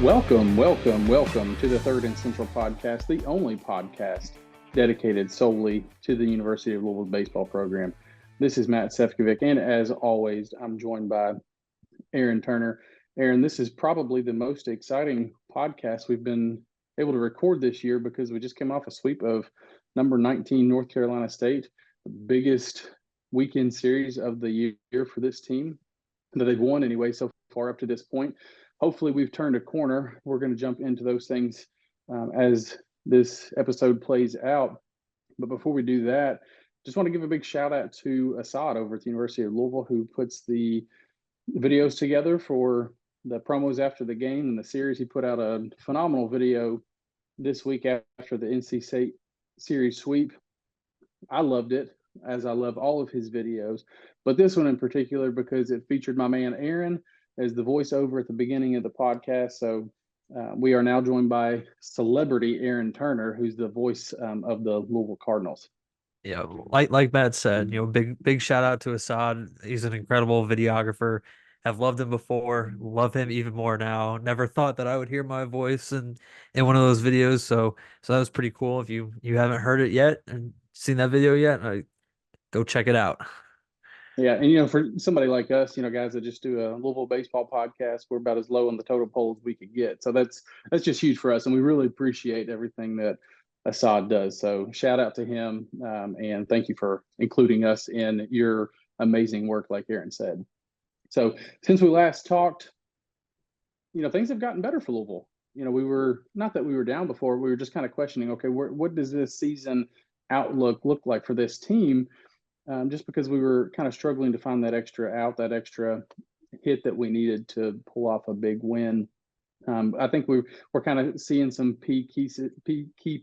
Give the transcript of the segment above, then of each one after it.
Welcome to the Third and Central podcast, the only podcast dedicated solely to the University of Louisville baseball program. This is Matt Sefcovic, and as always, I'm joined by Aaron Turner. Aaron, this is probably the most exciting podcast we've been able to record this year because we just came off a sweep of number 19 North Carolina State, the biggest weekend series of the year for this team that they've won anyway so far up to this point. Hopefully we've turned a corner. We're going to jump into those things as this episode plays out. But before we do that, just want to give a big shout out to Assad over at the University of Louisville, who puts the videos together for the promos after the game and the series. He put out a phenomenal video this week after the NC State series sweep. I loved it, as I love all of his videos, but this one in particular because it featured my man Aaron as the voiceover at the beginning of the podcast. So we are now joined by celebrity Aaron Turner, who's the voice of the Louisville Cardinals. Yeah, like Matt said, big shout out to Assad. He's an incredible videographer. Have loved him before, love him even more now. Never thought that I would hear my voice in one of those videos. So that was pretty cool. If you haven't heard it yet and seen that video yet, go check it out. Yeah, and for somebody like us, guys that just do a Louisville baseball podcast, we're about as low on the total poll as we could get. So that's just huge for us, and we really appreciate everything that Assad does. So shout out to him, and thank you for including us in your amazing work, like Aaron said. So since we last talked, things have gotten better for Louisville. We were not that we were down before. We were just kind of questioning, okay, what does this season outlook look like for this team? Just because we were kind of struggling to find that extra hit that we needed to pull off a big win. I think we're kind of seeing some key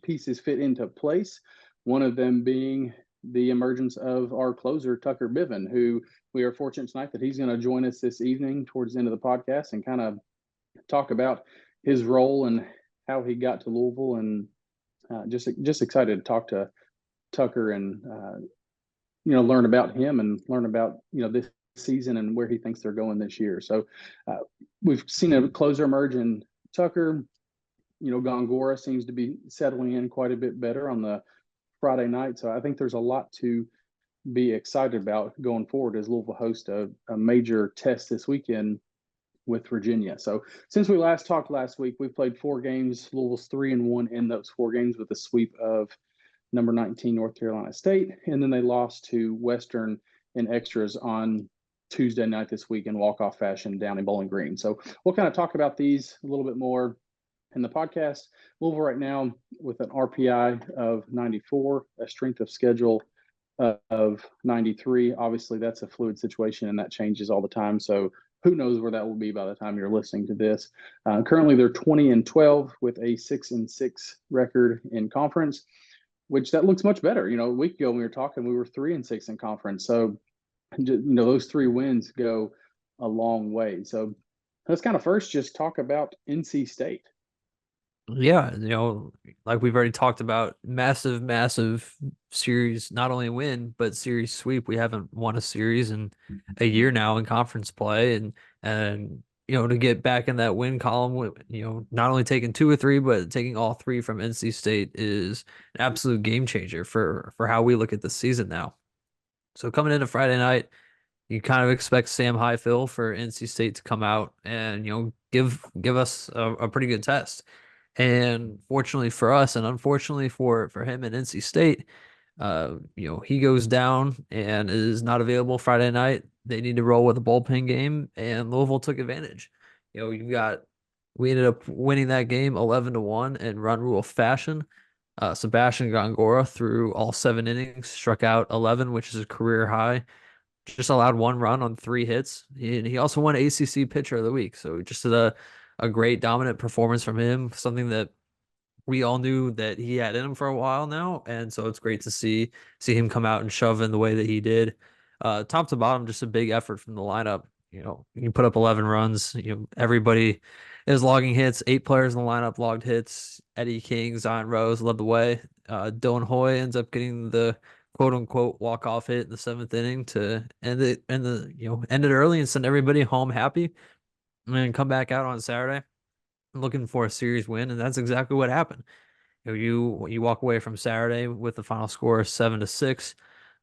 pieces fit into place. One of them being the emergence of our closer, Tucker Biven, who we are fortunate tonight that he's going to join us this evening towards the end of the podcast and kind of talk about his role and how he got to Louisville, and just excited to talk to Tucker and learn about him and learn about this season and where he thinks they're going this year. So we've seen a closer emerge in Tucker. Gongora seems to be settling in quite a bit better on the Friday night. So I think there's a lot to be excited about going forward as Louisville hosts a major test this weekend with Virginia. So since we last talked last week, we've played 4 games. Louisville's 3-1 in those 4 games with a sweep of number 19 North Carolina State, and then they lost to Western in extras on Tuesday night this week in walk-off fashion down in Bowling Green. So we'll kind of talk about these a little bit more in the podcast. Louisville right now with an RPI of 94, a strength of schedule of 93. Obviously, that's a fluid situation, and that changes all the time. So who knows where that will be by the time you're listening to this. Currently, they're 20-12 with a 6-6 record in conference, which that looks much better. A week ago when we were talking, we were 3-6 in conference. So, those 3 wins go a long way. So let's kind of first just talk about NC State. Yeah, like we've already talked about, massive series, not only win, but series sweep. We haven't won a series in a year now in conference play. And to get back in that win column, not only taking 2 or 3, but taking all 3 from NC State is an absolute game changer for how we look at the season now. So coming into Friday night, you kind of expect Sam Highfill for NC State to come out and, give us a pretty good test. And fortunately for us, and unfortunately for him at NC State, he goes down and is not available Friday night. They need to roll with a bullpen game, and Louisville took advantage. We ended up winning that game 11-1 in run rule fashion. Sebastian Gongora threw all 7 innings, struck out 11, which is a career high. Just allowed 1 run on 3 hits. And he also won ACC Pitcher of the Week. So just a great dominant performance from him, something that we all knew that he had in him for a while now. And so it's great to see him come out and shove in the way that he did. Top to bottom, just a big effort from the lineup. You put up 11 runs. Everybody is logging hits. 8 players in the lineup logged hits. Eddie King, Zion Rose led the way. Dylan Hoy ends up getting the quote unquote walk off hit in the 7th inning to end it, end it early and send everybody home happy, and then come back out on Saturday looking for a series win, and that's exactly what happened. You walk away from Saturday with the final score of 7-6.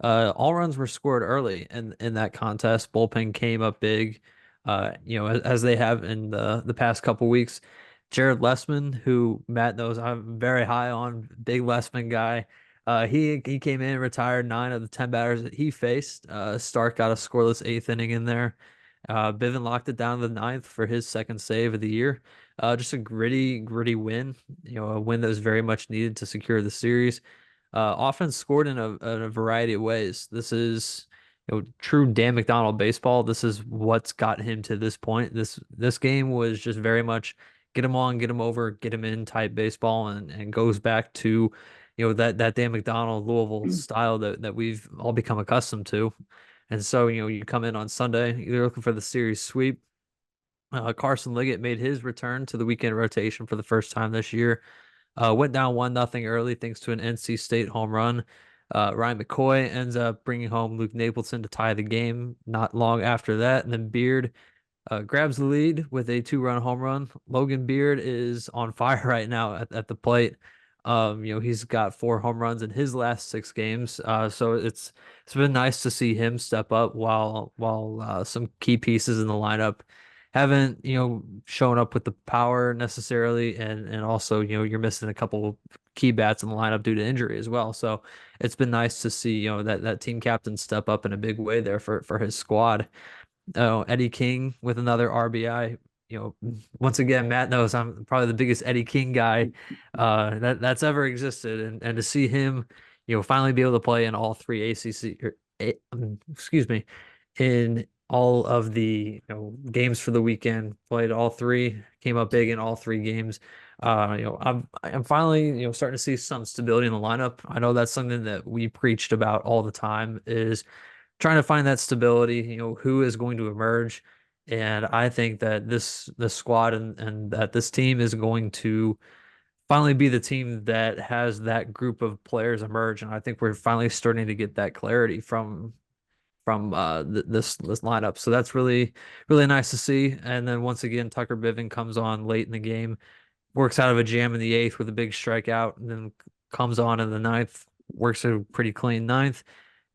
All runs were scored early in that contest. Bullpen came up big, as they have in the past couple weeks. Jared Lessman, who Matt knows I'm very high on, big Lessman guy. He came in, retired 9 of the 10 batters that he faced. Stark got a scoreless eighth inning in there. Biven locked it down to the ninth for his second save of the year. Just a gritty win, a win that was very much needed to secure the series. Offense scored in a variety of ways. This is, true Dan McDonald baseball. This is what's got him to this point. This game was just very much get him on, get him over, get him in type baseball, and goes back to, that Dan McDonald Louisville style that we've all become accustomed to. And so, you come in on Sunday, you're looking for the series sweep. Carson Liggett made his return to the weekend rotation for the first time this year. Went down 1-0 early thanks to an NC State home run. Ryan McCoy ends up bringing home Luke Napleton to tie the game not long after that. And then Beard grabs the lead with a 2-run home run. Logan Beard is on fire right now at the plate. He's got 4 home runs in his last 6 games. So it's been nice to see him step up while some key pieces in the lineup haven't, shown up with the power necessarily, and also, you're missing a couple key bats in the lineup due to injury as well. So it's been nice to see, that team captain step up in a big way there for his squad. Eddie King with another RBI. Once again, Matt knows I'm probably the biggest Eddie King guy that's ever existed, and to see him, finally be able to play in all three ACC, excuse me, in all of the games for the weekend, played all three, came up big in all 3 games. I'm finally starting to see some stability in the lineup. I know that's something that we preached about all the time, is trying to find that stability, who is going to emerge. And I think that this squad and that this team is going to finally be the team that has that group of players emerge. And I think we're finally starting to get that clarity from this lineup. So that's really nice to see. And then once again, Tucker Biven comes on late in the game, works out of a jam in the eighth with a big strikeout, and then comes on in the ninth, works a pretty clean ninth,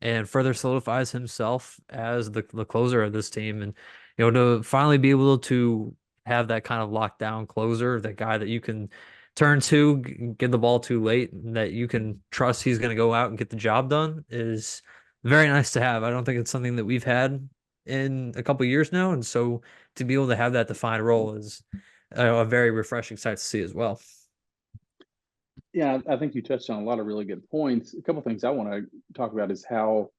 and further solidifies himself as the closer of this team. And to finally be able to have that kind of lockdown closer, that guy that you can turn to, get the ball too late, and that you can trust he's going to go out and get the job done, is very nice to have. I don't think it's something that we've had in a couple years now, and so to be able to have that defined role is a very refreshing sight to see as well. Yeah, I think you touched on a lot of really good points. A couple things I want to talk about is how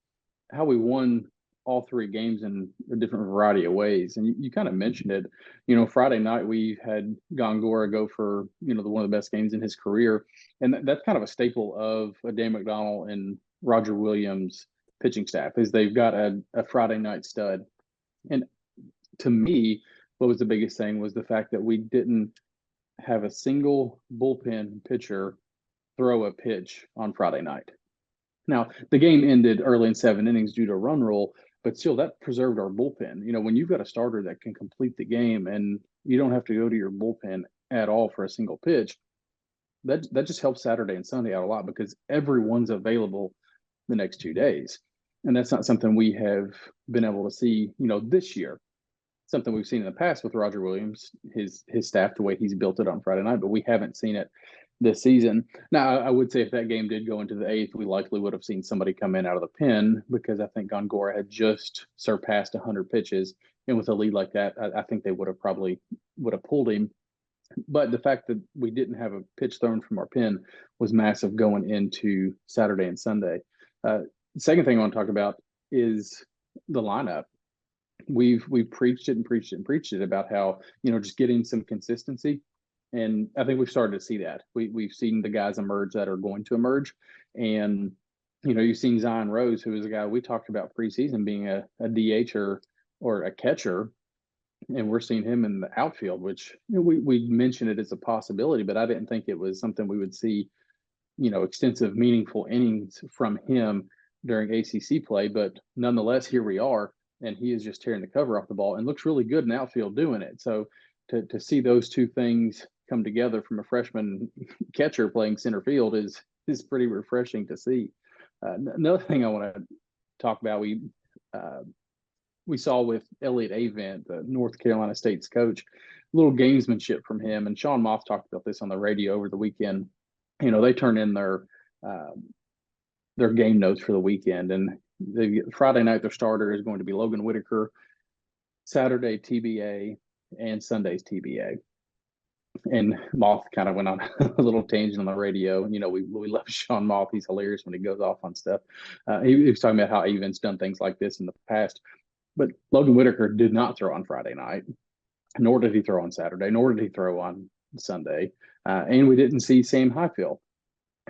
we won all 3 games in a different variety of ways. And you kind of mentioned it. Friday night we had Gongora go for one of the best games in his career, and that's kind of a staple of a Dan McDonald and Roger Williams pitching staff, is they've got a Friday night stud. And to me, what was the biggest thing was the fact that we didn't have a single bullpen pitcher throw a pitch on Friday night. Now, the game ended early in 7 innings due to a run rule, but still that preserved our bullpen. When you've got a starter that can complete the game and you don't have to go to your bullpen at all for a single pitch, that just helps Saturday and Sunday out a lot, because everyone's available the next 2 days. And that's not something we have been able to see, this year. Something we've seen in the past with Roger Williams, his staff, the way he's built it on Friday night, but we haven't seen it this season. Now, I would say if that game did go into the 8th, we likely would have seen somebody come in out of the pen, because I think Gongora had just surpassed 100 pitches. And with a lead like that, I think they would have pulled him. But the fact that we didn't have a pitch thrown from our pen was massive going into Saturday and Sunday. Second thing I want to talk about is the lineup. We've preached it and preached it and preached it about how, just getting some consistency. And I think we've started to see that. We've seen the guys emerge that are going to emerge. And, you've seen Zion Rose, who is a guy we talked about preseason being a DH or a catcher. And we're seeing him in the outfield, which we mentioned it as a possibility, but I didn't think it was something we would see, extensive, meaningful innings from him during ACC play. But nonetheless, here we are, and he is just tearing the cover off the ball and looks really good in the outfield doing it. So to see those two things come together from a freshman catcher playing center field is pretty refreshing to see. Another thing I want to talk about, we saw with Elliott Avent, the North Carolina State's coach, a little gamesmanship from him. And Sean Moff talked about this on the radio over the weekend. They turn in their game notes for the weekend, and Friday night their starter is going to be Logan Whitaker, Saturday TBA, and Sunday's TBA. And Moth kind of went on a little tangent on the radio. We love Sean Moth. He's hilarious when he goes off on stuff. He was talking about how Avent's done things like this in the past. But Logan Whitaker did not throw on Friday night, nor did he throw on Saturday, nor did he throw on Sunday. And we didn't see Sam Highfield.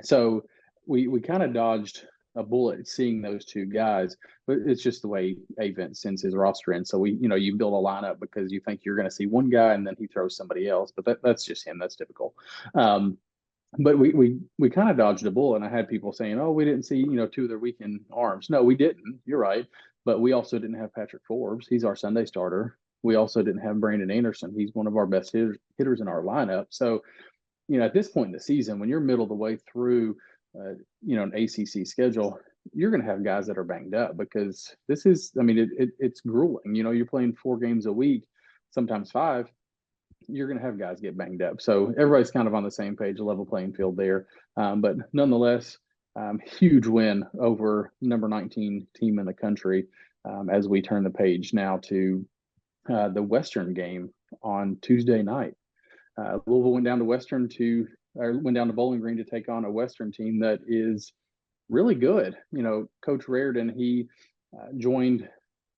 So we kind of dodged a bullet seeing those two guys, but it's just the way Avent sends his roster in. So you build a lineup because you think you're going to see one guy and then he throws somebody else, but that's just him. That's typical. But we kind of dodged a bullet, and I had people saying, "Oh, we didn't see two of their weekend arms." No, we didn't. You're right, but we also didn't have Patrick Forbes. He's our Sunday starter. We also didn't have Brandon Anderson. He's one of our best hitters in our lineup. So, at this point in the season, when you're middle of the way through, an ACC schedule, you're going to have guys that are banged up because this is, it's grueling. You're playing 4 games a week, sometimes 5. You're going to have guys get banged up. So everybody's kind of on the same page, a level playing field there. But nonetheless, huge win over number 19 team in the country as we turn the page now to the Western game on Tuesday night. Louisville went down to Bowling Green to take on a Western team that is really good. Coach Raridan, he joined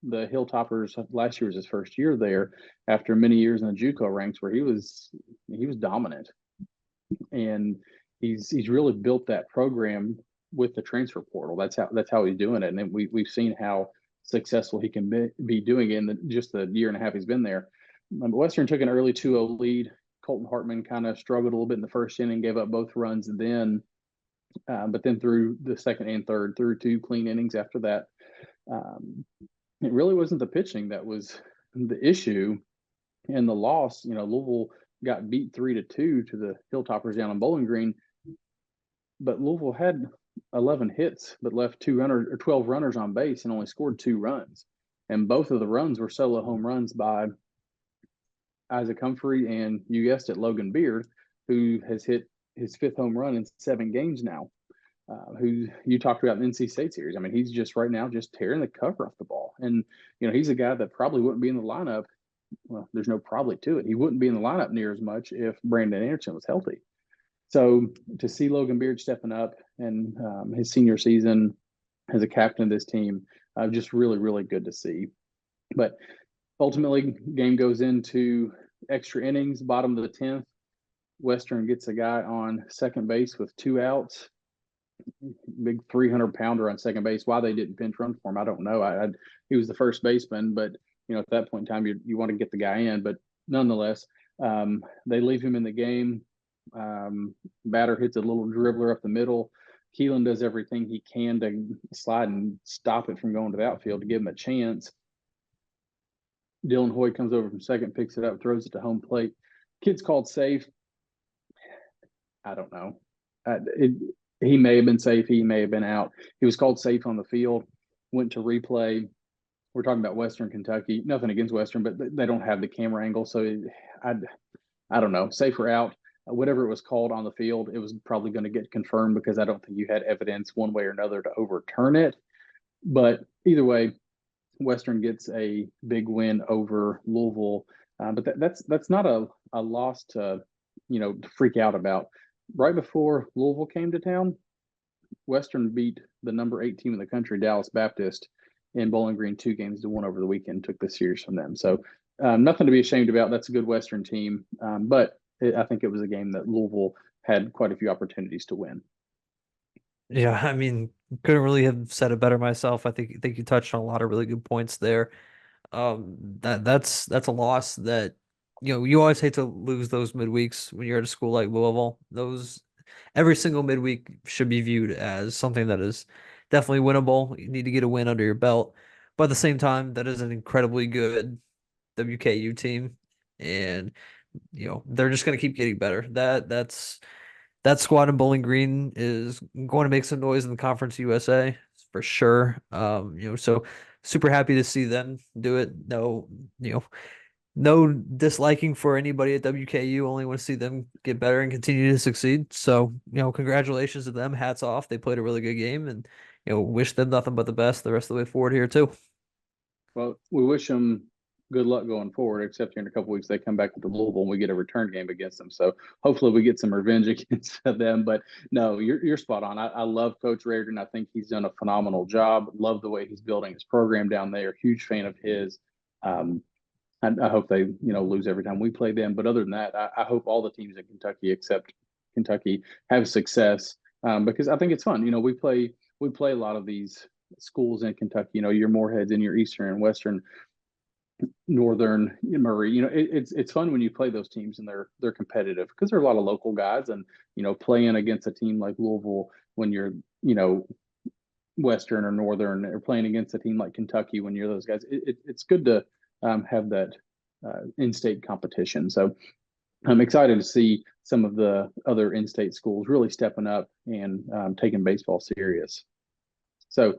the Hilltoppers last year was his first year there after many years in the JUCO ranks where he was dominant, and he's really built that program with the transfer portal. That's how he's doing it, and we've seen how successful he can be doing it in just the year and a half he's been there. Western took an early 2-0 lead. Colton Hartman kind of struggled a little bit in the first inning, gave up both runs, and then but then through the second and third, through 2 clean innings after that. It really wasn't the pitching that was the issue and the loss. Louisville got beat 3-2 to the Hilltoppers down on Bowling Green, but Louisville had 11 hits but left 12 runners on base and only scored 2 runs. And both of the runs were solo home runs by Isaac Humphrey and, you guessed it, Logan Beard, who has hit his 5th home run in 7 games now. Who you talked about in the NC State series. He's just right now just tearing the cover off the ball. And, he's a guy that probably wouldn't be in the lineup. Well, there's no probably to it. He wouldn't be in the lineup near as much if Brandon Anderson was healthy. So to see Logan Beard stepping up and his senior season as a captain of this team, just really, really good to see. But ultimately, game goes into extra innings, bottom of the 10th. Western gets a guy on second base with 2 outs. Big 300-pounder on second base. Why they didn't pinch run for him, I don't know. He was the first baseman, but at that point in time, you want to get the guy in. But nonetheless, they leave him in the game. Batter hits a little dribbler up the middle. Keelan does everything he can to slide and stop it from going to the outfield to give him a chance. Dylan Hoy comes over from second, picks it up, throws it to home plate. Kid's called safe. I don't know. He may have been safe. He may have been out. He was called safe on the field, went to replay. We're talking about Western Kentucky. Nothing against Western, but they don't have the camera angle. So I don't know. Safe or out, whatever it was called on the field, it was probably going to get confirmed because I don't think you had evidence one way or another to overturn it. But either way, Western gets a big win over Louisville. But that's not a loss to freak out about. Right before Louisville came to town, Western beat the number 8 team in the country, Dallas Baptist, in Bowling Green 2-1 over the weekend, took the series from them. So nothing to be ashamed about. That's a good Western team. But I think it was a game that Louisville had quite a few opportunities to win. Yeah, couldn't really have said it better myself. I think you touched on a lot of really good points there. That's a loss that you always hate to lose those midweeks when you're at a school like Louisville. Every single midweek should be viewed as something that is definitely winnable. You need to get a win under your belt. But at the same time, that is an incredibly good WKU team. and they're just going to keep getting better. That squad in Bowling Green is going to make some noise in the Conference USA for sure. So super happy to see them do it. No, no disliking for anybody at WKU. Only want to see them get better and continue to succeed. So, congratulations to them. Hats off. They played a really good game, and wish them nothing but the best the rest of the way forward here too. Well, we wish them good luck going forward, except here in a couple weeks they come back to Louisville and we get a return game against them. So hopefully we get some revenge against them. But no, you're spot on. I love Coach Reardon. I think he's done a phenomenal job. Love the way he's building his program down there. Huge fan of his. I hope they lose every time we play them. But other than that, I hope all the teams in Kentucky except Kentucky have success because I think it's fun. We play a lot of these schools in Kentucky. Your Moorheads and your Eastern and Western, Northern, Murray. It's fun when you play those teams and they're competitive because there are a lot of local guys and playing against a team like Louisville when you're Western or Northern or playing against a team like Kentucky when you're those guys. It's good to have that in-state competition. So I'm excited to see some of the other in-state schools really stepping up and taking baseball serious. So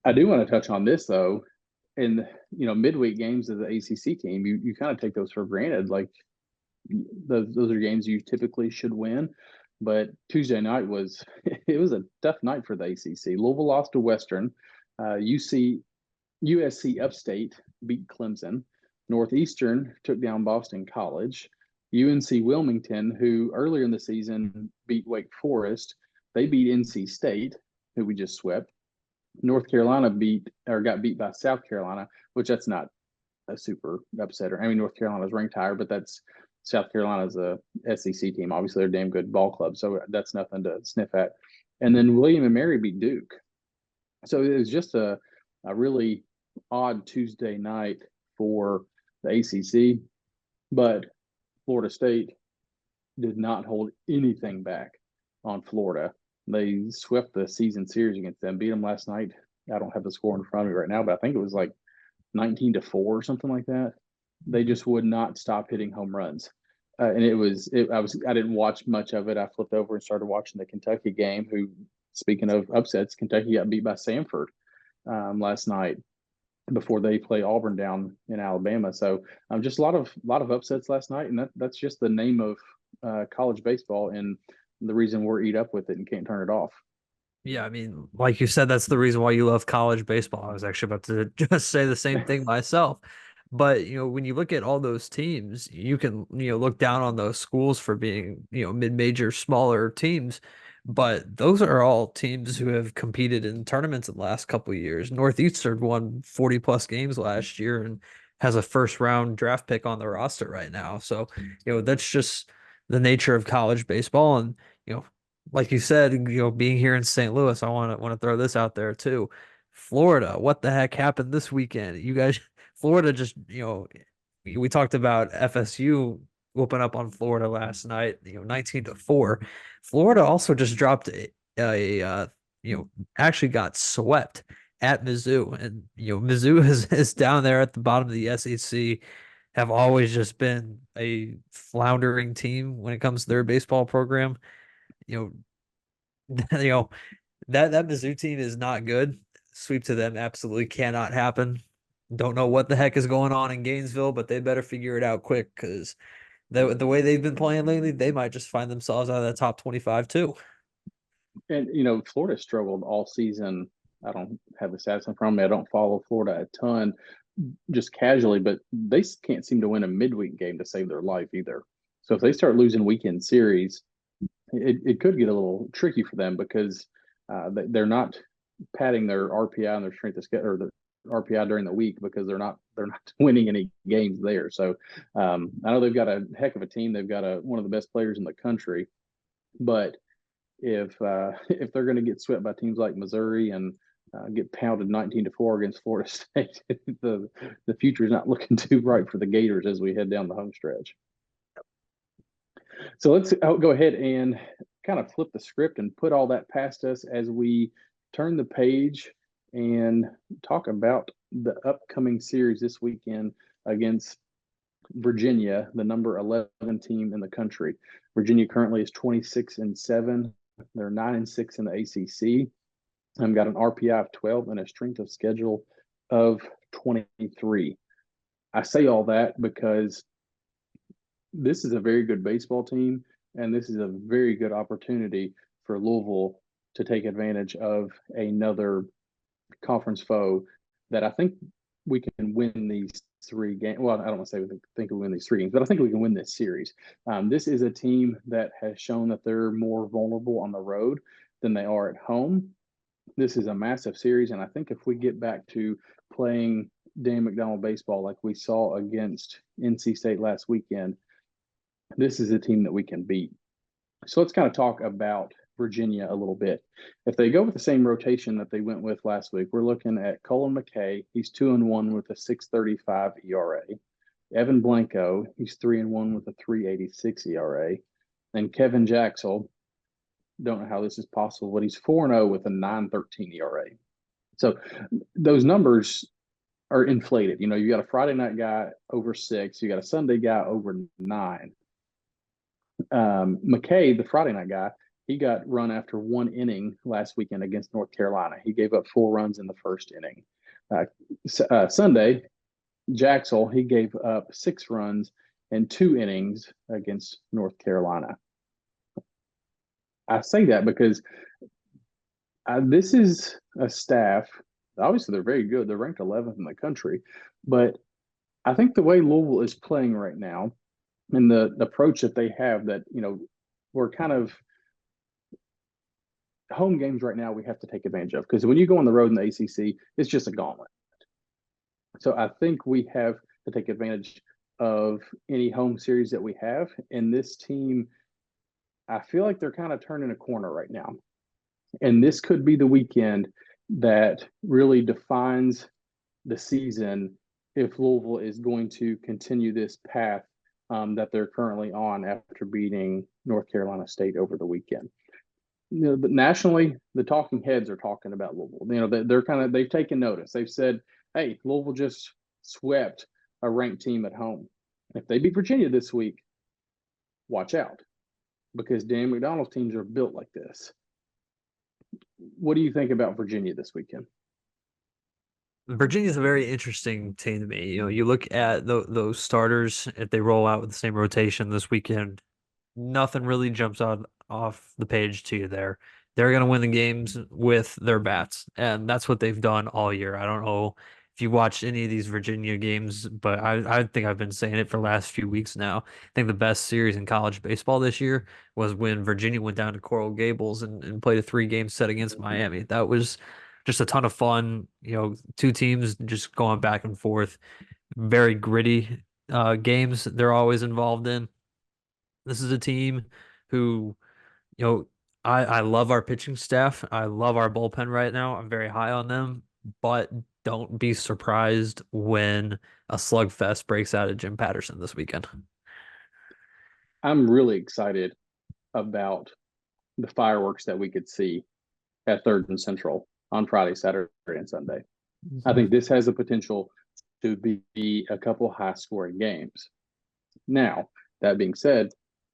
I do want to touch on this though. In midweek games of the ACC team, you kind of take those for granted. Like those are games you typically should win. But Tuesday night was a tough night for the ACC. Louisville lost to Western. USC Upstate beat Clemson. Northeastern took down Boston College. UNC Wilmington, who earlier in the season beat Wake Forest, they beat NC State, who we just swept. North Carolina got beat by South Carolina, which that's not a super upsetter. I mean, North Carolina's ranked higher, but that's South Carolina's a SEC team. Obviously, they're a damn good ball club, so that's nothing to sniff at. And then William and Mary beat Duke. So it was just a really odd Tuesday night for the ACC, but Florida State did not hold anything back on Florida. They swept the season series against them, beat them last night. I don't have the score in front of me right now, but I think it was like 19-4 or something like that. They just would not stop hitting home runs. And I didn't watch much of it. I flipped over and started watching the Kentucky game, who, speaking of upsets, Kentucky got beat by Samford last night before they play Auburn down in Alabama. So just a lot of upsets last night. And that's just the name of college baseball and the reason we're eat up with it and can't turn it off. Yeah, I mean, like you said, that's the reason why you love college baseball. I was actually about to just say the same thing myself. But, when you look at all those teams, you can, look down on those schools for being, mid-major, smaller teams. But those are all teams who have competed in tournaments in the last couple of years. Northeastern won 40 plus games last year and has a first round draft pick on the roster right now. So, that's just the nature of college baseball. And, like you said, being here in St. Louis, I want to throw this out there too. Florida, what the heck happened this weekend? You guys, Florida just, we talked about FSU whooping up on Florida last night, 19-4. Florida also just dropped actually got swept at Mizzou, and Mizzou is down there at the bottom of the SEC. Have always just been a floundering team when it comes to their baseball program. you know, you know that Mizzou team is not good. Sweep to them absolutely cannot happen. Don't know what the heck is going on in Gainesville, but they better figure it out quick because the way they've been playing lately, they might just find themselves out of the top 25 too. And Florida struggled all season. I don't have the stats in front of me. I don't follow Florida a ton, just casually, but they can't seem to win a midweek game to save their life either. So if they start losing weekend series, it could get a little tricky for them because they're not padding their RPI and their strength of schedule or the RPI during the week because they're not winning any games there. So I know they've got a heck of a team. They've got one of the best players in the country, but if they're going to get swept by teams like Missouri and get pounded 19-4 against Florida State, the future is not looking too bright for the Gators as we head down the home stretch. So let's go ahead and kind of flip the script and put all that past us as we turn the page and talk about the upcoming series this weekend against Virginia, the number 11 team in the country. Virginia currently is 26-7. They're 9-6 in the ACC. Got an RPI of 12 and a strength of schedule of 23. I say all that because this is a very good baseball team, and this is a very good opportunity for Louisville to take advantage of another conference foe that I think we can win these 3 games. Well, I don't want to say we think we win these 3 games, but I think we can win this series. This is a team that has shown that they're more vulnerable on the road than they are at home. This is a massive series, and I think if we get back to playing Dan McDonald baseball like we saw against NC State last weekend, this is a team that we can beat. So let's kind of talk about Virginia a little bit. If they go with the same rotation that they went with last week, we're looking at Colin McKay. He's 2-1 with a 6.35 ERA. Evan Blanco, he's 3-1 with a 3.86 ERA. And Kevin Jacksel, don't know how this is possible, but he's 4-0 with a 9.13 ERA. So those numbers are inflated. You got a Friday night guy over 6. You got a Sunday guy over 9. McKay, the Friday night guy, he got run after 1 inning last weekend against North Carolina. He gave up 4 runs in the first inning. Sunday, Jacksel, he gave up 6 runs in 2 innings against North Carolina. I say that because this is a staff, obviously they're very good. They're ranked 11th in the country, but I think the way Louisville is playing right now and the approach that they have that, we're kind of home games right now we have to take advantage of, because when you go on the road in the ACC, it's just a gauntlet. So I think we have to take advantage of any home series that we have. And this team, I feel like they're kind of turning a corner right now. And this could be the weekend that really defines the season if Louisville is going to continue this path that they're currently on after beating North Carolina State over the weekend. But nationally, the talking heads are talking about Louisville. They've taken notice. They've said, hey, Louisville just swept a ranked team at home. If they beat Virginia this week, watch out, because Dan McDonald's teams are built like this. What do you think about Virginia this weekend? Virginia's a very interesting team to me. You look at those starters, if they roll out with the same rotation this weekend, nothing really jumps out off the page to you there. They're going to win the games with their bats, and that's what they've done all year. I don't know if you watched any of these Virginia games, but I think I've been saying it for the last few weeks now. I think the best series in college baseball this year was when Virginia went down to Coral Gables and played a 3-game set against Miami. That was just a ton of fun. 2 teams just going back and forth, very gritty games they're always involved in. This is a team who, I love our pitching staff. I love our bullpen right now. I'm very high on them, but don't be surprised when a slugfest breaks out at Jim Patterson this weekend. I'm really excited about the fireworks that we could see at 3rd and Central on Friday, Saturday, and Sunday. I think this has the potential to be a couple high-scoring games. Now, that being said,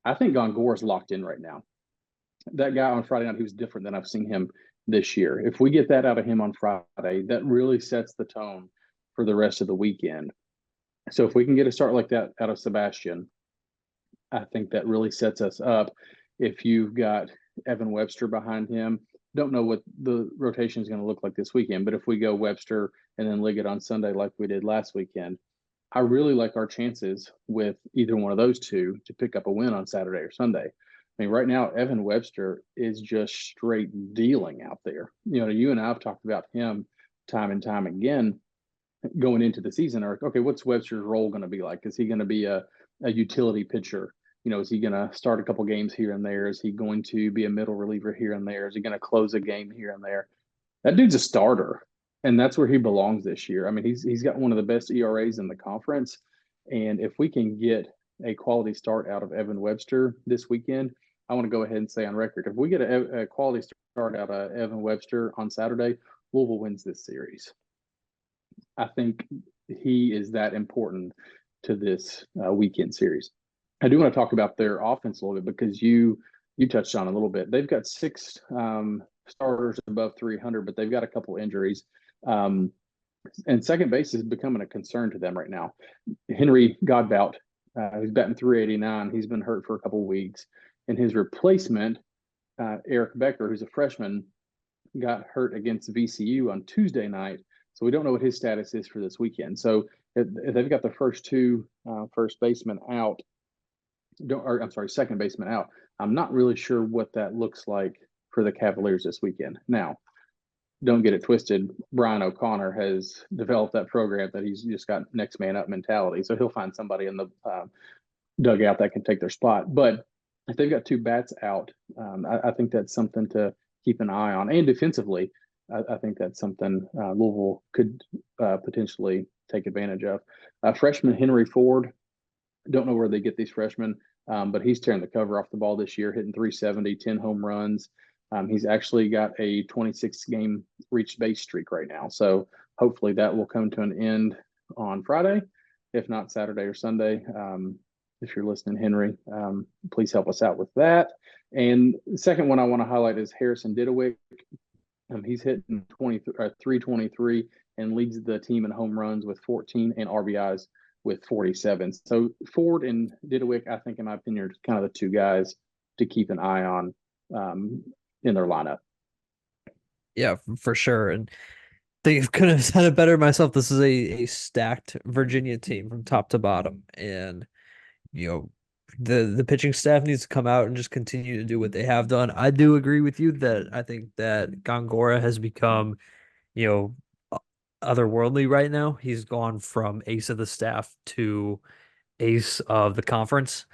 I think Gongor is locked in right now. That guy on Friday night, he was different than I've seen him this year. If we get that out of him on Friday, that really sets the tone for the rest of the weekend. So if we can get a start like that out of Sebastian, I think that really sets us up. If you've got Evan Webster behind him, don't know what the rotation is going to look like this weekend, but if we go Webster and then Liggett on Sunday like we did last weekend, I really like our chances with either one of those two to pick up a win on Saturday or Sunday. I mean, right now, Evan Webster is just straight dealing out there. You and I have talked about him time and time again going into the season. Okay, what's Webster's role going to be like? Is he going to be a utility pitcher? Is he going to start a couple games here and there? Is he going to be a middle reliever here and there? Is he going to close a game here and there? That dude's a starter, and that's where he belongs this year. I mean, he's got one of the best ERAs in the conference, and if we can get a quality start out of Evan Webster this weekend, I want to go ahead and say on record, if we get a quality start out of Evan Webster on Saturday, Louisville wins this series. I think he is that important to this weekend series. I do want to talk about their offense a little bit because you touched on it a little bit. They've got 6 starters above 300, but they've got a couple injuries. And second base is becoming a concern to them right now. Henry Godbout, who's batting 389, he's been hurt for a couple of weeks. And his replacement, Eric Becker, who's a freshman, got hurt against VCU on Tuesday night. So we don't know what his status is for this weekend. So if they've got the first 2 first basemen out, second baseman out. I'm not really sure what that looks like for the Cavaliers this weekend. Now, don't get it twisted. Brian O'Connor has developed that program that he's just got next man up mentality. So he'll find somebody in the dugout that can take their spot. But if they've got 2 bats out, I think that's something to keep an eye on. And defensively, I think that's something Louisville could potentially take advantage of. Freshman Henry Ford, don't know where they get these freshmen, but he's tearing the cover off the ball this year, hitting 370, 10 home runs. He's actually got a 26-game reached base streak right now. So hopefully that will come to an end on Friday, if not Saturday or Sunday. If you're listening, Henry, please help us out with that. And the second one I want to highlight is Harrison Didewick. He's hitting 323 and leads the team in home runs with 14 and RBIs with 47. So Ford and Didewick, I think, in my opinion, are kind of the 2 guys to keep an eye on in their lineup. Yeah, for sure. And they could have said it better myself. This is a stacked Virginia team from top to bottom. And, the pitching staff needs to come out and just continue to do what they have done. I do agree with you that I think that Gongora has become, otherworldly right now. He's gone from ace of the staff to ace of the conference.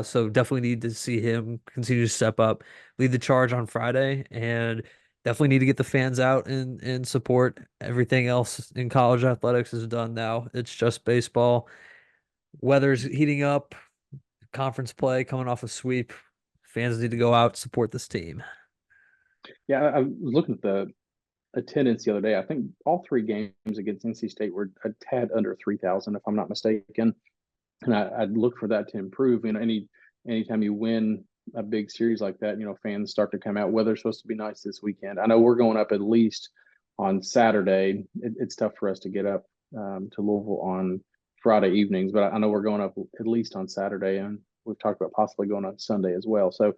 So definitely need to see him continue to step up, lead the charge on Friday, and definitely need to get the fans out and support. Everything else in college athletics is done now. It's just baseball. Weather's heating up, conference play coming off a sweep. Fans need to go out, support this team. Yeah, I was looking at the attendance the other day. I think all 3 games against NC State were a tad under 3,000, if I'm not mistaken. And I'd look for that to improve. Anytime you win a big series like that, fans start to come out. Weather's supposed to be nice this weekend. I know we're going up at least on Saturday. It's tough for us to get up to Louisville on Friday evenings, but I know we're going up at least on Saturday, and we've talked about possibly going on Sunday as well. So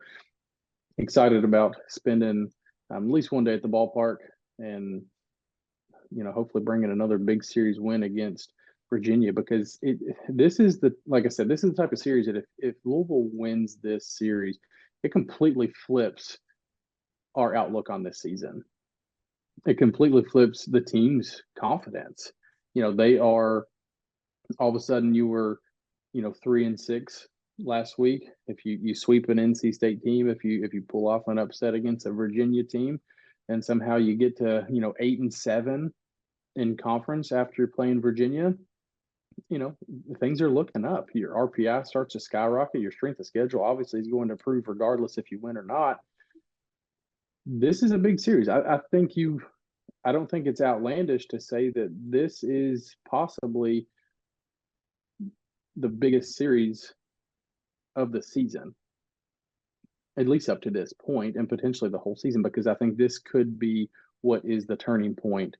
excited about spending at least one day at the ballpark and, hopefully bringing another big series win against Virginia, because this is the type of series that if Louisville wins this series, it completely flips our outlook on this season. It completely flips the team's confidence. They are, all of a sudden you were, 3-6 last week. If you sweep an NC State team, if you pull off an upset against a Virginia team, and somehow you get to 8-7 in conference after you're playing Virginia, things are looking up. Your RPI starts to skyrocket. Your strength of schedule obviously is going to improve regardless if you win or not. This is a big series. I don't think it's outlandish to say that this is possibly the biggest series of the season, at least up to this point, and potentially the whole season, because I think this could be what is the turning point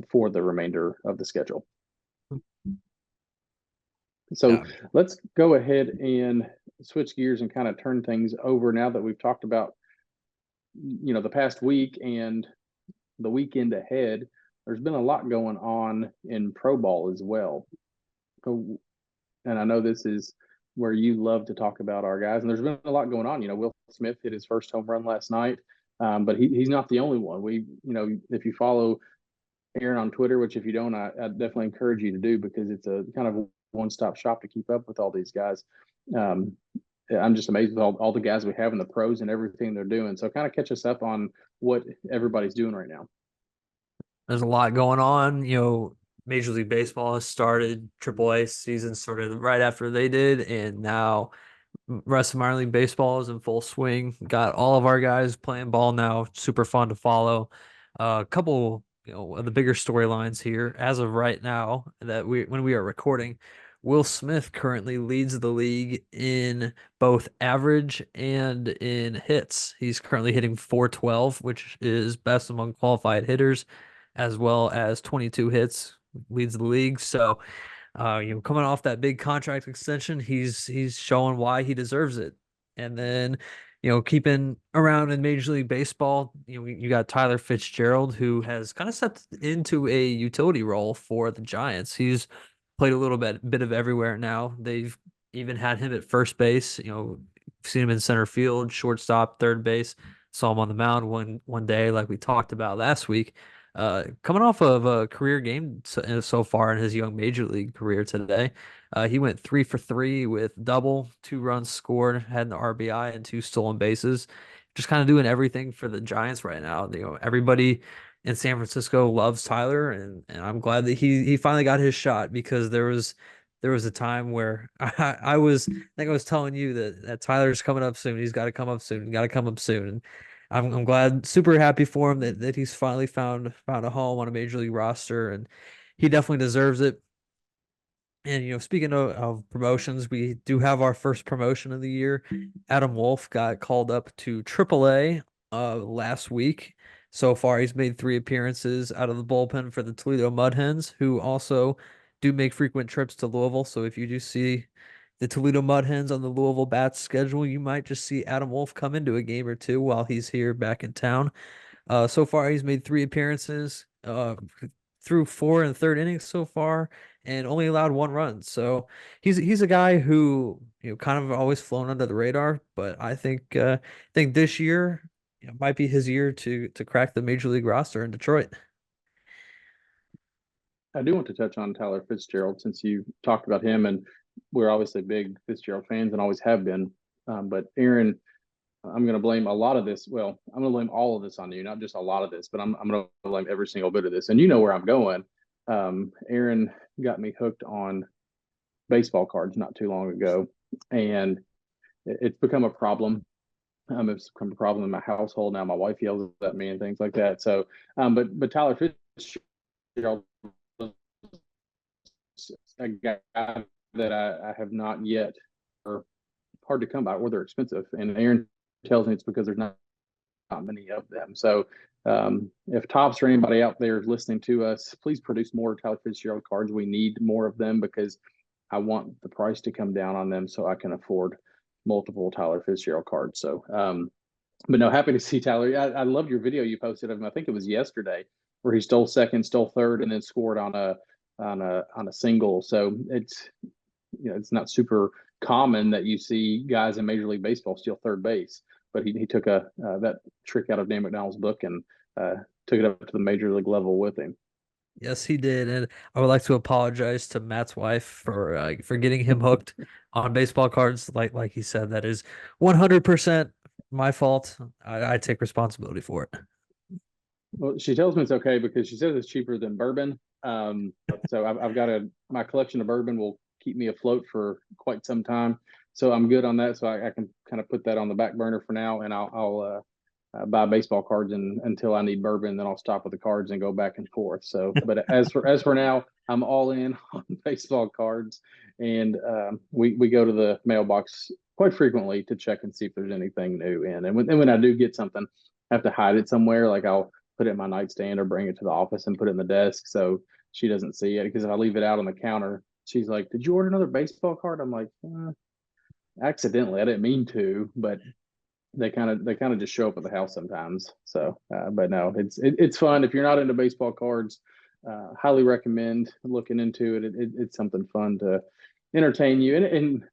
for the remainder of the schedule. So let's go ahead and switch gears and kind of turn things over now that we've talked about, the past week and the weekend ahead. There's been a lot going on in pro ball as well. And I know this is where you love to talk about our guys, and there's been a lot going on. Will Smith hit his first home run last night, but he's not the only one. If you follow Aaron on Twitter, which if you don't, I definitely encourage you to do, because it's a kind of one-stop shop to keep up with all these guys. I'm just amazed with all the guys we have in the pros and everything they're doing. So kind of catch us up on what everybody's doing right now. There's a lot going on. Major League Baseball has started. AAA season started right after they did, and now rest of minor league baseball is in full swing. Got all of our guys playing ball now. Super fun to follow. A couple, of the bigger storylines here as of right now that when we are recording, Will Smith currently leads the league in both average and in hits. He's currently hitting 412, which is best among qualified hitters, as well as 22 hits, leads the league. So, coming off that big contract extension, he's showing why he deserves it. And then, keeping around in Major League Baseball, you got Tyler Fitzgerald, who has kind of stepped into a utility role for the Giants. He's played a little bit of everywhere now. They've even had him at first base. Seen him in center field, shortstop, third base. Saw him on the mound one day, like we talked about last week. Coming off of a career game so far in his young major league career today, he went 3 for 3 with double, 2 runs scored, had an RBI and 2 stolen bases. Just kind of doing everything for the Giants right now. Everybody in San Francisco loves Tyler, and I'm glad that he finally got his shot, because there was a time where I think I was telling you that Tyler's coming up soon. He's got to come up soon. Got to come up soon. And I'm glad, super happy for him that he's finally found a home on a major league roster, and he definitely deserves it. And speaking of promotions, we do have our first promotion of the year. Adam Wolf got called up to AAA last week. So far, he's made 3 appearances out of the bullpen for the Toledo Mud Hens, who also do make frequent trips to Louisville. So if you do see the Toledo Mud Hens on the Louisville Bats schedule, you might just see Adam Wolf come into a game or two while he's here back in town. So far, he's made 3 appearances, through 4 and 3rd innings so far, and only allowed 1 run. So he's a guy who kind of always flown under the radar. But I think this year might be his year to crack the major league roster in Detroit. I do want to touch on Tyler Fitzgerald since you talked about him, and we're obviously big Fitzgerald fans and always have been. But Aaron, I'm going to blame a lot of this. Well, I'm going to blame all of this on you, not just a lot of this, but I'm going to blame every single bit of this. And you know where I'm going. Aaron got me hooked on baseball cards not too long ago, and it's become a problem. It's become a problem in my household now. My wife yells at me and things like that. So, but Tyler Fitzgerald was a guy that I have not yet, or hard to come by, or they're expensive. And Aaron tells me it's because there's not many of them. So if Tops or anybody out there is listening to us, please produce more Tyler Fitzgerald cards. We need more of them because I want the price to come down on them so I can afford multiple Tyler Fitzgerald cards. So, but no, happy to see Tyler. I loved your video you posted of him. I think it was yesterday, where he stole second, stole third, and then scored on a single. So it's not super common that you see guys in Major League Baseball steal third base, but he took that trick out of Dan McDonald's book and took it up to the major league level with him. Yes, he did, and I would like to apologize to Matt's wife for getting him hooked on baseball cards. Like he said, that is 100% my fault. I take responsibility for it. Well, she tells me it's okay because she says it's cheaper than bourbon. So I've got my collection of bourbon will keep me afloat for quite some time. So I'm good on that. So I can kind of put that on the back burner for now, and I'll buy baseball cards until I need bourbon. Then I'll stop with the cards and go back and forth. So, but as for now, I'm all in on baseball cards, and we go to the mailbox quite frequently to check and see if there's anything new in. And when I do get something, I have to hide it somewhere. Like I'll put it in my nightstand or bring it to the office and put it in the desk so she doesn't see it. Because if I leave it out on the counter, she's like, "Did you order another baseball card?" I'm like, accidentally. I didn't mean to, but they kind of just show up at the house sometimes. So, but no, it's fun. If you're not into baseball cards, highly recommend looking into it. It's something fun to entertain you. And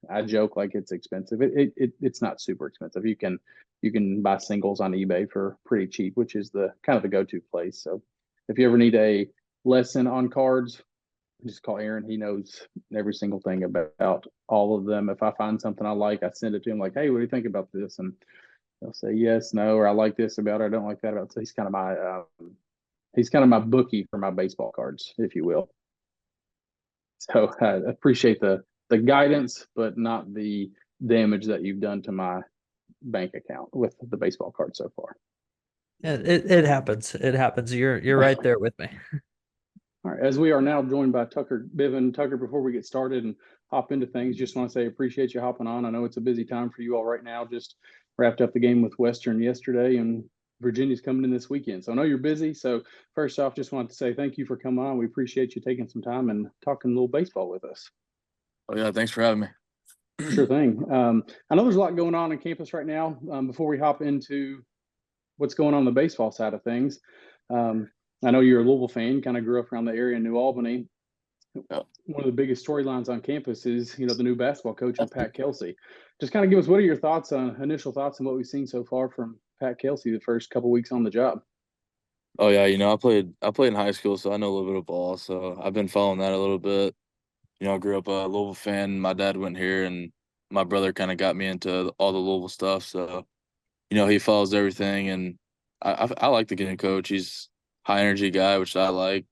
I joke like it's expensive. It's not super expensive. You can buy singles on eBay for pretty cheap, which is the kind of the go-to place. So if you ever need a lesson on cards, just call Aaron. He knows every single thing about all of them. If I find something I like, I send it to him like, "Hey, what do you think about this?" And he'll say yes, no, or "I like this about it, I don't like that about it." So he's kind of my bookie for my baseball cards, if you will. So I appreciate the guidance, but not the damage that you've done to my bank account with the baseball card so far. It happens. It happens. You're right there with me. All right, as we are now joined by Tucker Biven. Tucker, before we get started and hop into things, just want to say appreciate you hopping on. I know it's a busy time for you all right now. Just wrapped up the game with Western yesterday, and Virginia's coming in this weekend. So I know you're busy. So first off, just wanted to say thank you for coming on. We appreciate you taking some time and talking a little baseball with us. Oh yeah, thanks for having me. Sure thing. I know there's a lot going on in campus right now. Before we hop into what's going on the baseball side of things, I know you're a Louisville fan, kind of grew up around the area in New Albany. Yep. One of the biggest storylines on campus is, the new basketball coach and Pat Kelsey. Just kind of give us, what are your thoughts on initial thoughts on what we've seen so far from Pat Kelsey the first couple weeks on the job? Oh yeah, I played in high school, so I know a little bit of ball. So I've been following that a little bit. I grew up a Louisville fan. My dad went here, and my brother kind of got me into all the Louisville stuff. So he follows everything, and I like the getting coach. He's high energy guy, which I like.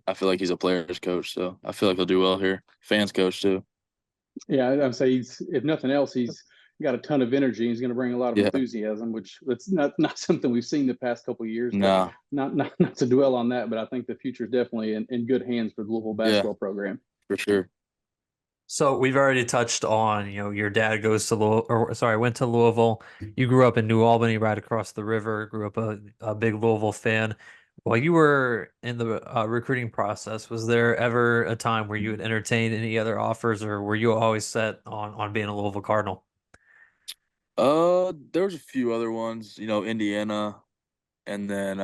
I feel like he's a player's coach, so I feel like he'll do well here. Fans coach too. Yeah, I'd say if nothing else, he's got a ton of energy. He's going to bring a lot of Yeah. enthusiasm, which that's not something we've seen the past couple of years. No. But not to dwell on that, but I think the future is definitely in good hands for the Louisville basketball program. For sure. So we've already touched on, your dad goes to went to Louisville. You grew up in New Albany, right across the river. Grew up a big Louisville fan. While you were in the recruiting process, was there ever a time where you would entertain any other offers, or were you always set on being a Louisville Cardinal? There was a few other ones, Indiana, and then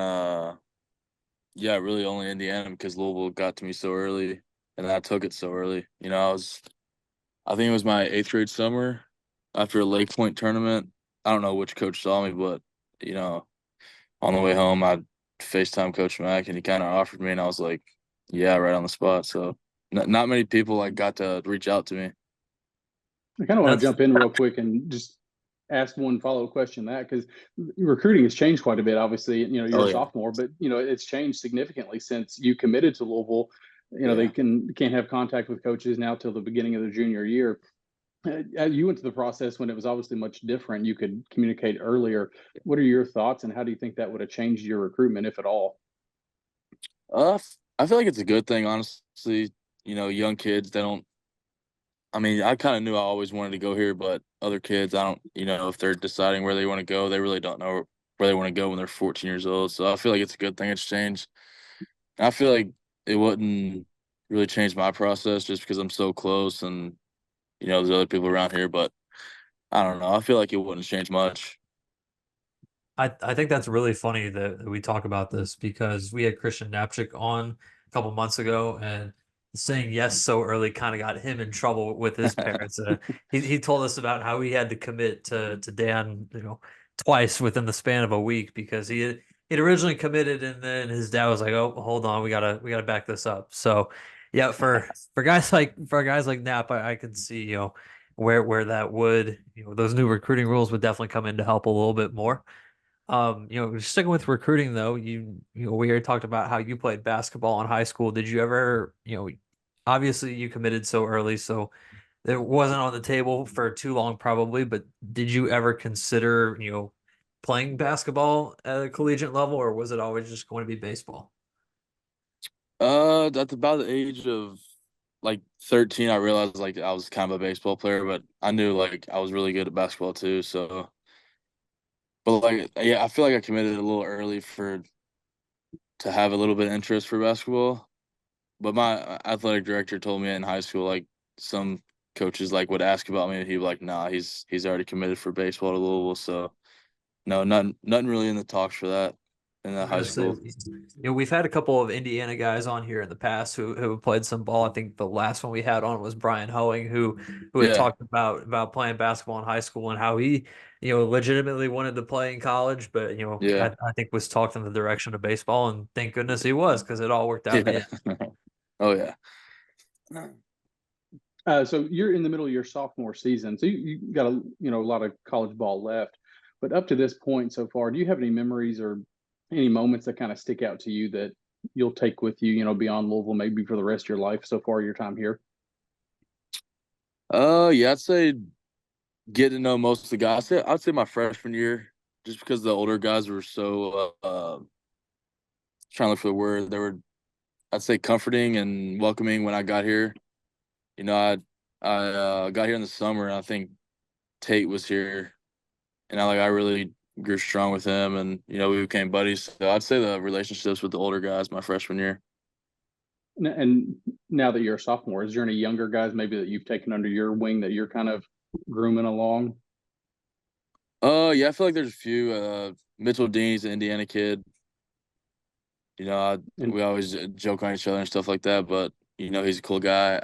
yeah, really only Indiana because Louisville got to me so early, and I took it so early. I think it was my 8th grade summer after a Lake Point tournament. I don't know which coach saw me, but on the way home, I FaceTime Coach Mack, and he kind of offered me, and I was like, yeah, right on the spot. So not many people got to reach out to me. I kind of want to jump in real quick and just ask one follow-up question that, because recruiting has changed quite a bit. Obviously, you're a sophomore, but it's changed significantly since you committed to Louisville. They can't have contact with coaches now till the beginning of their junior year. You went through the process when it was obviously much different. You could communicate earlier. What are your thoughts, and how do you think that would have changed your recruitment, if at all? I feel like it's a good thing, honestly. Young kids, they don't. I mean, I kind of knew I always wanted to go here, but other kids, I don't. If they're deciding where they want to go, they really don't know where they want to go when they're 14 years old. So I feel like it's a good thing it's changed. I feel like it wouldn't really change my process just because I'm so close and there's other people around here, but I don't know. I feel like it wouldn't change much. I think that's really funny that we talk about this because we had Christian Knapczyk on a couple months ago, and saying yes so early kind of got him in trouble with his parents. He told us about how he had to commit to Dan, twice within the span of a week because he'd originally committed, and then his dad was like, "Oh, hold on, we gotta back this up." So, yeah, for guys like Knapp, I can see where that would those new recruiting rules would definitely come in to help a little bit more. Sticking with recruiting though, we already talked about how you played basketball in high school. Did you ever, obviously you committed so early, so it wasn't on the table for too long probably, but did you ever consider, playing basketball at a collegiate level, or was it always just going to be baseball? At about the age of 13, I realized I was kind of a baseball player, but I knew I was really good at basketball too. So, but yeah, I feel like I committed a little early to have a little bit of interest for basketball. But my athletic director told me in high school, some coaches would ask about me, and he'd be like, "Nah, he's already committed for baseball to Louisville." So no, nothing really in the talks for that in I the was high gonna say, school. we've had a couple of Indiana guys on here in the past who have played some ball. I think the last one we had on was Brian Hoeing, who had Yeah, talked about playing basketball in high school and how he, legitimately wanted to play in college, but yeah, I think was talked in the direction of baseball, and thank goodness he was because it all worked out in the yeah. end. Oh yeah. So you're in the middle of your sophomore season, so you got a lot of college ball left. But up to this point so far, do you have any memories or any moments that kind of stick out to you that you'll take with you, beyond Louisville, maybe for the rest of your life so far, your time here? Yeah, I'd say get to know most of the guys. I'd say my freshman year, just because the older guys were so trying to look for the word. They were I'd say comforting and welcoming when I got here. You know, I got here in the summer, and I think Tate was here, and I really grew strong with him, and we became buddies. So I'd say the relationships with the older guys my freshman year. And now that you're a sophomore, is there any younger guys maybe that you've taken under your wing that you're kind of grooming along? Yeah, I feel like there's a few. Mitchell Dean, he's an Indiana kid. And We always joke on each other and stuff like that, but he's a cool guy.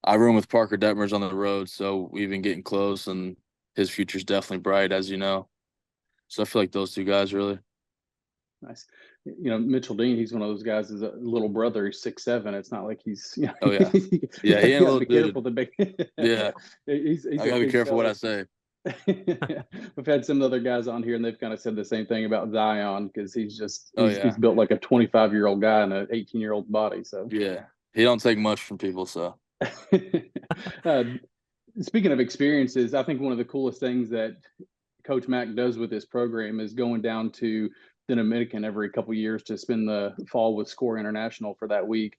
I room with Parker Detmers on the road, so we've been getting close, and his future's definitely bright, as you know. So I feel like those two guys really. nice. Mitchell Dean, he's one of those guys. Is a little brother. He's 6'7". It's not like he's Oh yeah, you yeah, he ain't a gotta little be dude. careful to be. Yeah, he's I a gotta be big careful what I fella. say. We've had some other guys on here, and they've kind of said the same thing about Zion because Oh he's yeah, built like a 25-year-old guy in an 18-year-old body. So, yeah, he don't take much from people. So uh, speaking of experiences, I think one of the coolest things that Coach Mack does with this program is going down to the Dominican every couple of years to spend the fall with Score International for that week.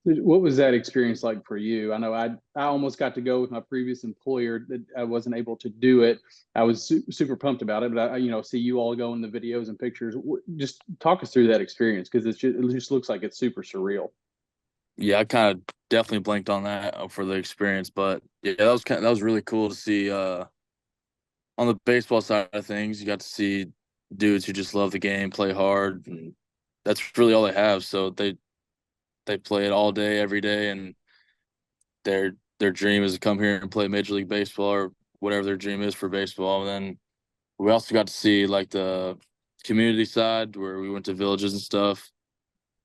What was that experience like for you? I know I almost got to go with my previous employer. That I wasn't able to do it. I was super pumped about it, but I see you all go in the videos and pictures. Just talk us through that experience because it just looks like it's super surreal. yeah, I kind of definitely blanked on that for the experience, but yeah, that was really cool to see. On the baseball side of things, you got to see dudes who just love the game, play hard, and that's really all they have. So they play it all day, every day, and their dream is to come here and play Major League Baseball or whatever their dream is for baseball. And then we also got to see like the community side where we went to villages and stuff.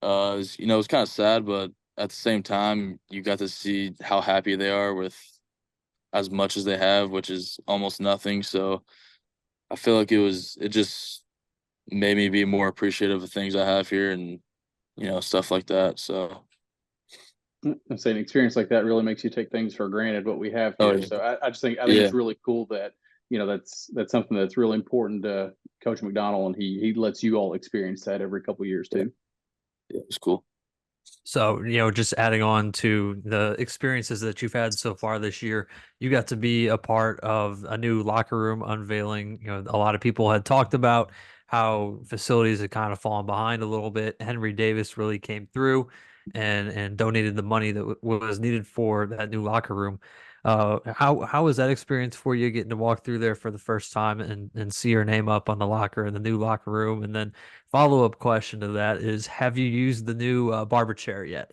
It was kind of sad, but at the same time, you got to see how happy they are with as much as they have, which is almost nothing. So I feel like it just made me be more appreciative of things I have here and stuff like that. So I'm saying an experience like that really makes you take things for granted what we have oh here. yeah, So I think yeah, it's really cool that that's something that's really important to Coach McDonald, and he lets you all experience that every couple of years yeah, too. yeah, it's cool. So, just adding on to the experiences that you've had so far this year, you got to be a part of a new locker room unveiling. A lot of people had talked about how facilities had kind of fallen behind a little bit. Henry Davis really came through and donated the money that was needed for that new locker room. How was that experience for you getting to walk through there for the first time and see your name up on the locker in the new locker room? And then follow-up question to that is, have you used the new barber chair yet?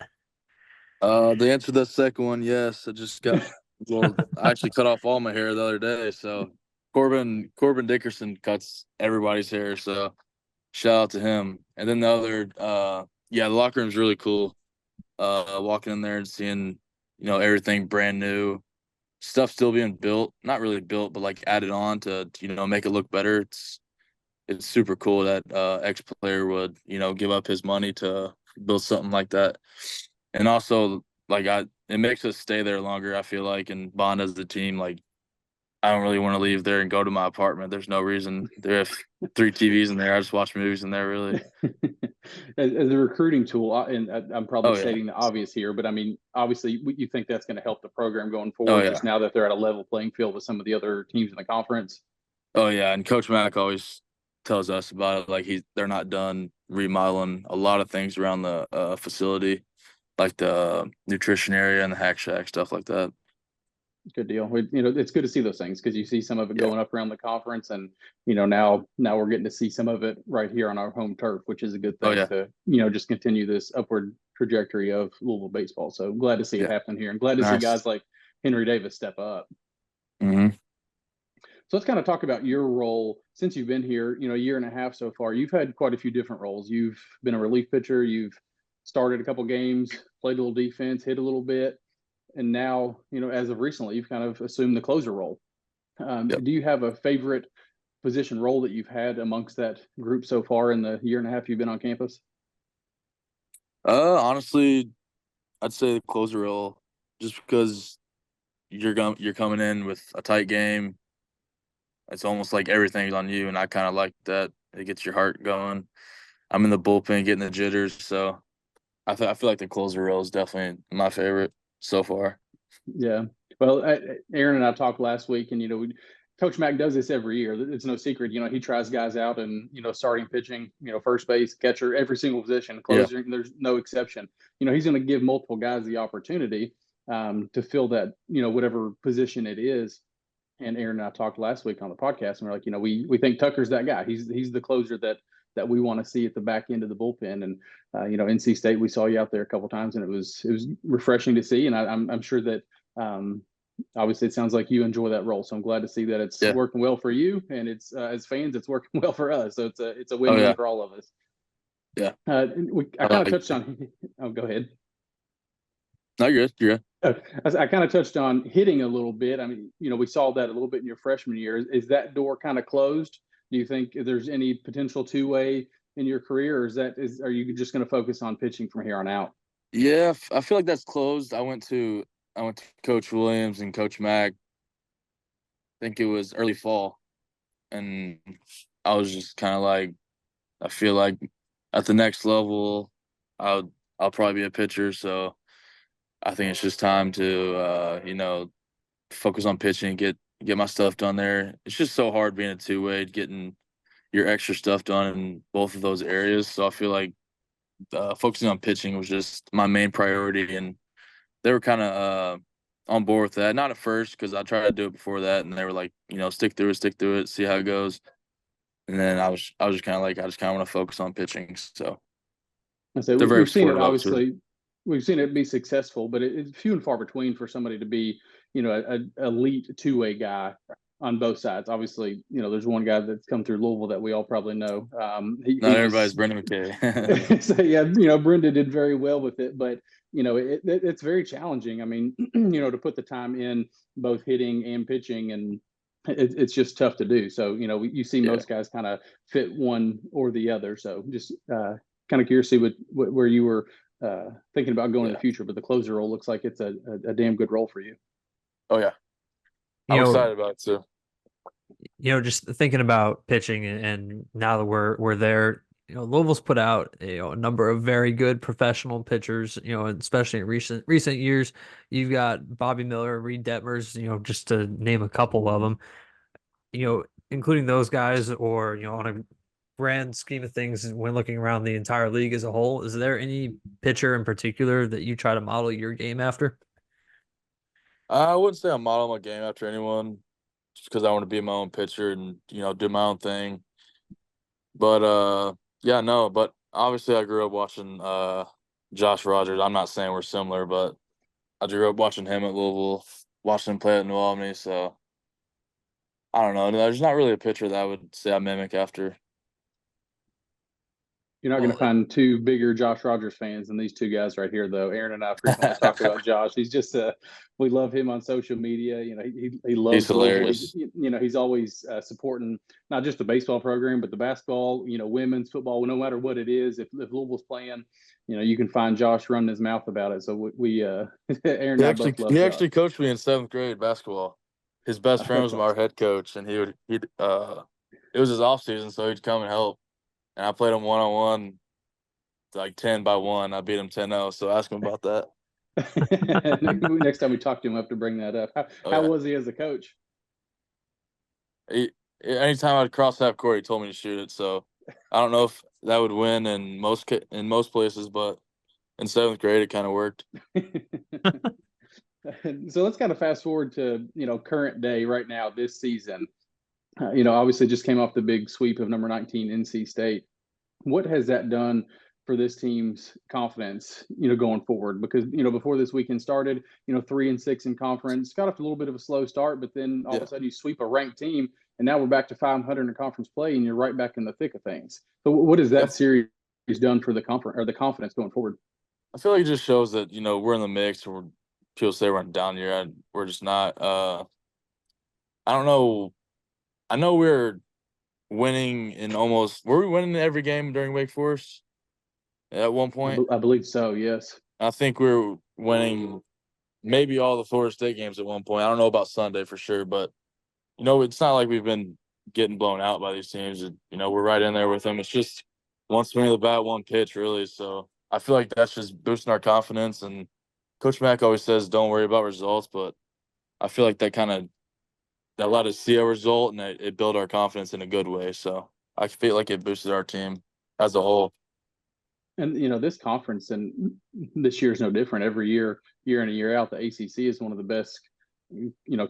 The answer to the second one, yes. I actually cut off all my hair the other day. So Corbin Dickerson cuts everybody's hair. So shout out to him. And then the other, yeah, the locker room's really cool. Walking in there and seeing, everything brand new, stuff still being built, not really built, but like added on to, make it look better. It's super cool that ex-player would, give up his money to build something like that. And also, like, it makes us stay there longer, I feel like, and bond as a team. Like, I don't really want to leave there and go to my apartment. There's no reason. There are 3 TVs in there. I just watch movies in there, really. As a recruiting tool, and I'm probably Oh yeah. stating the obvious here, but I mean, obviously, you think that's going to help the program going Oh forward, yeah. just now that they're at a level playing field with some of the other teams in the conference. Oh yeah. And Coach Mack always tells us about it. Like they're not done remodeling a lot of things around the facility, like the nutrition area and the hack shack, stuff like that. Good deal. It's good to see those things because you see some of it Yeah. going up around the conference, and now we're getting to see some of it right here on our home turf, which is a good Oh thing yeah. to just continue this upward trajectory of Louisville baseball. So glad to see it Yeah. happen here, and glad to see Nice. guys like Henry Davis step up. Mm-hmm. So let's kind of talk about your role since you've been here, a year and a half so far. You've had quite a few different roles. You've been a relief pitcher. You've started a couple games, played a little defense, hit a little bit, and now, as of recently, you've kind of assumed the closer role. Yep. Do you have a favorite position role that you've had amongst that group so far in the year and a half you've been on campus? Honestly, I'd say the closer role, just because you're coming in with a tight game. It's almost like everything's on you, and I kind of like that. It gets your heart going. I'm in the bullpen getting the jitters, so I feel like the closer role is definitely my favorite so far. Yeah. Well, Aaron and I talked last week, and Coach Mack does this every year. It's no secret. He tries guys out, and starting pitching, first base, catcher, every single position, Yeah. closer. There's no exception. He's going to give multiple guys the opportunity to fill that, whatever position it is. And Aaron and I talked last week on the podcast, and we're like, we think Tucker's that guy. He's the closer that we want to see at the back end of the bullpen. And NC State, we saw you out there a couple times, and it was refreshing to see. And I'm sure that obviously it sounds like you enjoy that role. So I'm glad to see that it's working well for you, and it's as fans, it's working well for us. So it's a win-win for all of us. Yeah. I kind of touched on. Oh, go ahead. No, you're good. I kind of touched on hitting a little bit. I mean, we saw that a little bit in your freshman year. Is that door kind of closed? Do you think there's any potential two-way in your career, or are you just going to focus on pitching from here on out? Yeah, I feel like that's closed. I went to Coach Williams and Coach Mack. I think it was early fall, and I was just kind of like, I feel like at the next level, I'll probably be a pitcher. So I think it's just time to focus on pitching, get my stuff done there. It's just so hard being a two-way, getting your extra stuff done in both of those areas. So I feel like focusing on pitching was just my main priority, and they were kind of on board with that. Not at first, because I tried to do it before that, and they were like, stick through it, see how it goes. And then I was just kind of like, I just kind of want to focus on pitching. So they're very supportive. Obviously, we've seen it be successful, but it's few and far between for somebody to be, an elite two-way guy on both sides. Obviously, there's one guy that's come through Louisville that we all probably know. Not everybody's Brendan McKay. So yeah, Brenda did very well with it, but it's very challenging. I mean, to put the time in both hitting and pitching, and it's just tough to do. So you see most guys kind of fit one or the other. So just kind of curious to see where you were thinking about going in the future, but the closer role looks like it's a damn good role for you. Oh yeah, I'm excited about it too. Just thinking about pitching, and now that we're there, Louisville's put out a number of very good professional pitchers. Especially in recent years, you've got Bobby Miller, Reed Detmers. Just to name a couple of them. Including those guys, or on a grand scheme of things, when looking around the entire league as a whole, is there any pitcher in particular that you try to model your game after? I wouldn't say I model my game after anyone, just because I want to be my own pitcher and do my own thing. But but obviously I grew up watching Josh Rogers. I'm not saying we're similar, but I grew up watching him at Louisville, watching him play at New Albany. So I don't know. There's not really a pitcher that I would say I mimic after. You're not going to find two bigger Josh Rogers fans than these two guys right here, though. Aaron and I frequently talk about Josh. He's just we love him on social media. He loves. He's hilarious. He's always supporting not just the baseball program, but the basketball. Women's football. No matter what it is, if Louisville's playing, you can find Josh running his mouth about it. So we Aaron and I both love he Josh. actually coached me in 7th grade basketball. His best friend was our head coach, and it was his off season, so he'd come and help. And I played him 1-on-1, like 10-by-1. I beat him 10-0, so ask him about that. Next time we talk to him, we'll have to bring that up. How was he as a coach? Anytime I'd cross half court, he told me to shoot it. So I don't know if that would win in most places, but in 7th grade, it kind of worked. So let's kind of fast forward to current day right now this season. Obviously just came off the big sweep of number 19 NC State. What has that done for this team's confidence, going forward? Because, before this weekend started, 3-6 in conference, got off a little bit of a slow start, but then all of a sudden you sweep a ranked team, and now we're back to 500 in conference play, and you're right back in the thick of things. So what has that series done for the conference or the confidence going forward? I feel like it just shows that, we're in the mix. People say we're in down year. We're just not. I don't know. I know we're winning were we winning every game during Wake Forest at one point? I believe so, yes. I think we were winning maybe all the Florida State games at one point. I don't know about Sunday for sure, but, it's not like we've been getting blown out by these teams. We're right in there with them. It's just one swing of the bat, one pitch, really. So I feel like that's just boosting our confidence. And Coach Mack always says, "Don't worry about results," but I feel like that let us see a result, and it built our confidence in a good way. So I feel like it boosted our team as a whole. And this conference and this year is no different. Every year in and year out, the ACC is one of the best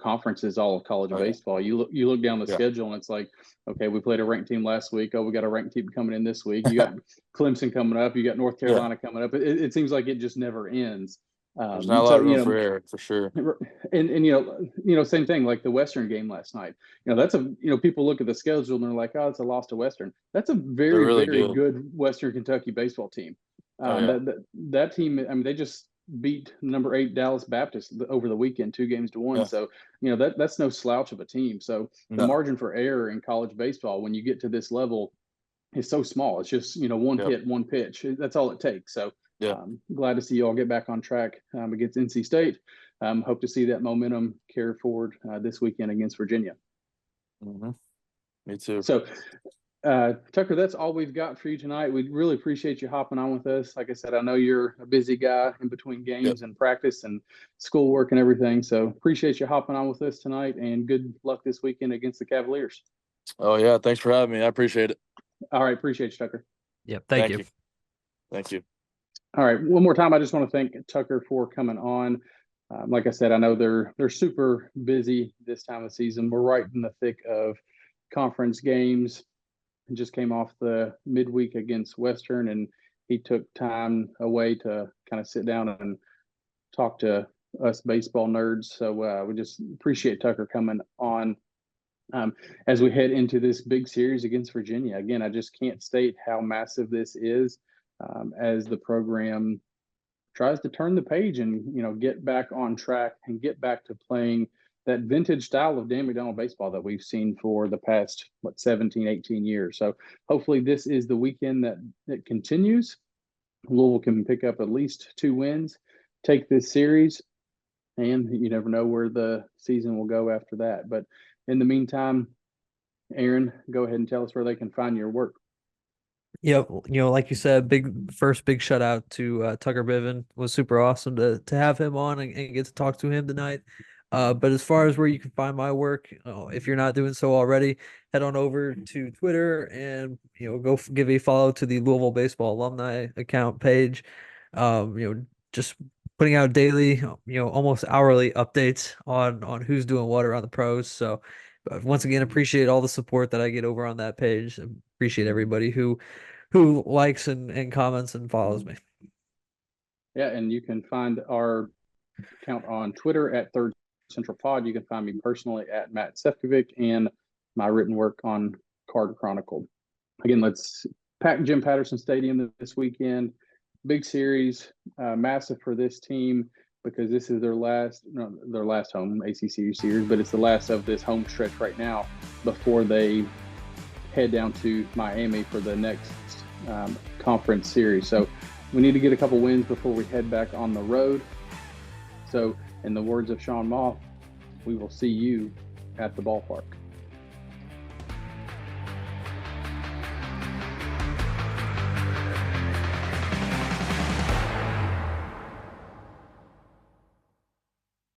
conferences all of college baseball. You look down the schedule and it's like, okay, we played a ranked team last week. Oh, we got a ranked team coming in this week. You got Clemson coming up. You got North Carolina coming up. It seems like it just never ends. There's not a lot of room for error, for sure. And same thing like the Western game last night. That's people look at the schedule and they're like, oh, it's a loss to Western. That's a very really very good Western Kentucky baseball team. That team, I mean, they just beat number 8 Dallas Baptist over the weekend, 2-1. Yeah. So that's no slouch of a team. So the margin for error in college baseball when you get to this level is so small. It's just one hit, one pitch. That's all it takes. So glad to see you all get back on track against NC State. Hope to see that momentum carry forward this weekend against Virginia. Mm-hmm. Me too. So, Tucker, that's all we've got for you tonight. We really appreciate you hopping on with us. Like I said, I know you're a busy guy in between games and practice and schoolwork and everything. So appreciate you hopping on with us tonight, and good luck this weekend against the Cavaliers. Oh, yeah. Thanks for having me. I appreciate it. All right. Appreciate you, Tucker. Yep. Thank you. Thank you. All right. One more time, I just want to thank Tucker for coming on. Like I said, I know they're super busy this time of season. We're right in the thick of conference games. And just came off the midweek against Western, and he took time away to kind of sit down and talk to us baseball nerds. So we just appreciate Tucker coming on as we head into this big series against Virginia. Again, I just can't state how massive this is as the program tries to turn the page and get back on track and get back to playing that vintage style of Dan McDonnell baseball that we've seen for the past 17, 18 years. So hopefully this is the weekend that continues. Louisville can pick up at least 2 wins, take this series, and you never know where the season will go after that. But in the meantime, Aaron, go ahead and tell us where they can find your work. Yep, like you said, big shout out to Tucker Biven. It was super awesome to have him on and get to talk to him tonight. But as far as where you can find my work, if you're not doing so already, head on over to Twitter and go give a follow to the Louisville Baseball Alumni account page. Just putting out daily, almost hourly updates on who's doing what around the pros. So once again, appreciate all the support that I get over on that page. Appreciate everybody who likes and comments and follows me. Yeah, and you can find our account on Twitter at Third Central Pod. You can find me personally at Matt Sefcovic, and my written work on Card Chronicle. Again, let's pack Jim Patterson Stadium this weekend. Big series, massive for this team because this is their last home ACC series, but it's the last of this home stretch right now before they head down to Miami for the next conference series. So we need to get a couple wins before we head back on the road. So in the words of Sean Moff, we will see you at the ballpark.